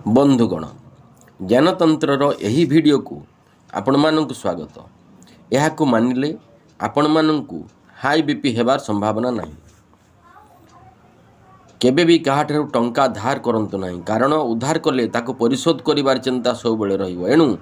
बंधुगण ज्ञानतंत्र यही वीडियो को आपण मानक स्वागत। यह मानिले आपण मानक हाई बीपी हेबार संभावना नहीं। केबे भी कहाठारु टंका धार करंतु नहीं, कारण उधार कले ताको परिशोध करिवार चिंता सब बेले रहिबो। एणु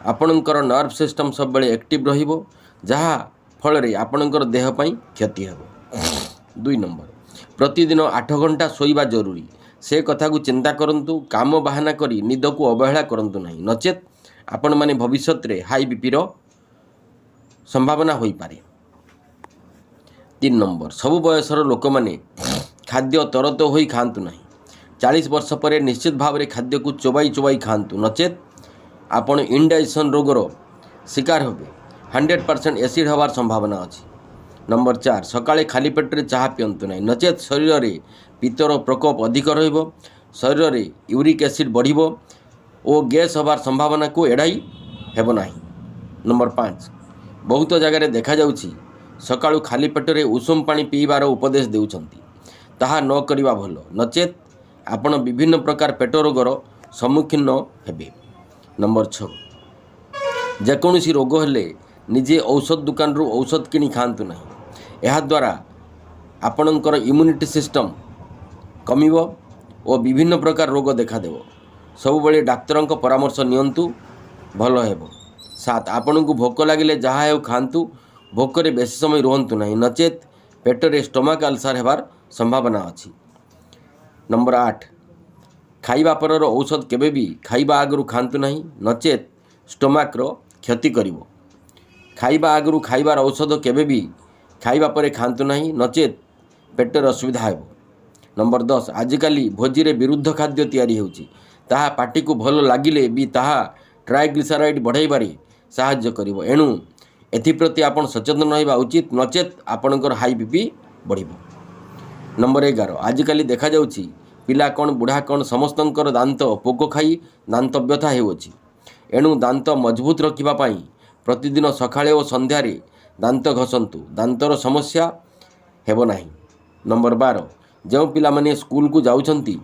आपणकर नर्व सिस्टम सब बेले एक्टिव रहिबो, जहा फल रे आपणकर देह पई क्षति हेबो। 2 नंबर, प्रतिदिन 8 घंटा सोइबा जरूरी। से कथा को चिंता करंतु, काम बाहाना करी निद को अवहेला करंतु नहीं, नचेत आपण माने भविष्य रे हाई बीपी रो संभावना होई पारे। 3 नंबर, सबु बयसर लोक माने खाद्य तरत होई खांतु नहीं। 40 वर्ष पर निश्चित भाव में खाद्य को चोबाई चोबाई खांतु, नचेत आपण इंडाइजेशन रोगर शिकार होबे। 100% एसिड हवार संभावना अच्छी। नंबर 4, सकाळे खाली पेटे चाहा पियंतु नहीं, नचेत शरीर में पित्तर प्रकोप अधिक रहिबो, शरीर में यूरिक एसिड बढ़िबो और गैस हवार संभावना को एड़ाई हेबो नाही। नंबर 5, बहुत जगह देखा जाउछि सकाळु खाली पेटे उषुम पानी पीबार उपदेश देउछंती, ताहा न करिबा भल, नचेत आपण विभिन्न प्रकार पेट रोगर सम्मुखीन हेबे। नंबर 6, जेकोसी रोग हेले निजे औषध दुकान रू औषध किनी खांतु नहीं। यह द्वारा आपणकर इम्यूनिटी सिस्टम कमिबो और विभिन्न प्रकार रोग देखा देबो। सब बेले डाक्तर परामर्श नियंतु, भल हेबो। 7, आपण को भोक लगिले जहाँ हेउ खांतु, भोक रे बेसी समय रुहंतु नहीं, नचेत पेटरे स्टोमाक अल्सर हेबार संभावना अच्छी। नंबर 8, खाइबा परर औषध केबे भी खाइबा आगरू खांतु नहीं, नचेत स्टोमाक रो क्षति करिवो। खाइबा आगरू खाइबार औषध केबे भी खाइबा परे खांतु नहीं, नचेत पेटर असुविधा हेबो। नंबर 10, आजिकाली भोजी रे विरुद्ध खाद्य तैयारी होउची, ताहा पार्टी को भल लागिले भी ताहा ट्राइग्लिसराइड बढ़ाइबारे साहाय्य करिवो। एणु एथिप्रति आपण सचेतन रहिबा उचित, नचेत आपणकर हाई बीपी बढ़िबो। नंबर 11, आजिकाली देखा जाउची पिला कौन बुढ़ा कौन समस्तंकर दांत पोक खाई दांत व्यथा हेउची। एणु दांत मजबूत रखिबा पाई प्रतिदिन सकाळे और संध्यारे दांत घसंतु, दांतर समस्या हेबो नाही। नंबर 12, जो पिला माने स्कूल को जाउछंती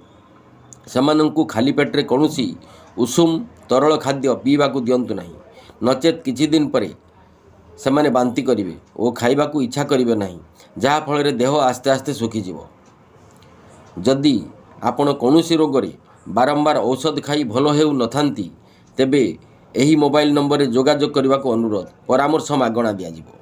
सेमानंकु खाली पेटरे कौनसी उषुम तरल खाद्य पीवा को दियंतु नहीं, नचेत किछि दिन परे सेमाने बांती करिवे और खाइबा को इच्छा करिवे नहीं, जहा फल रे देह आस्ते आस्ते सुखी जीवो। जदि आपण कौनसी रोगरे बारंबार औषध खाई भल हेउ नथांती, तेबे एही मोबाइल नंबर रे जोगाजोग करबा को अनुरोध, परामर्श मागणा दिया जिवो।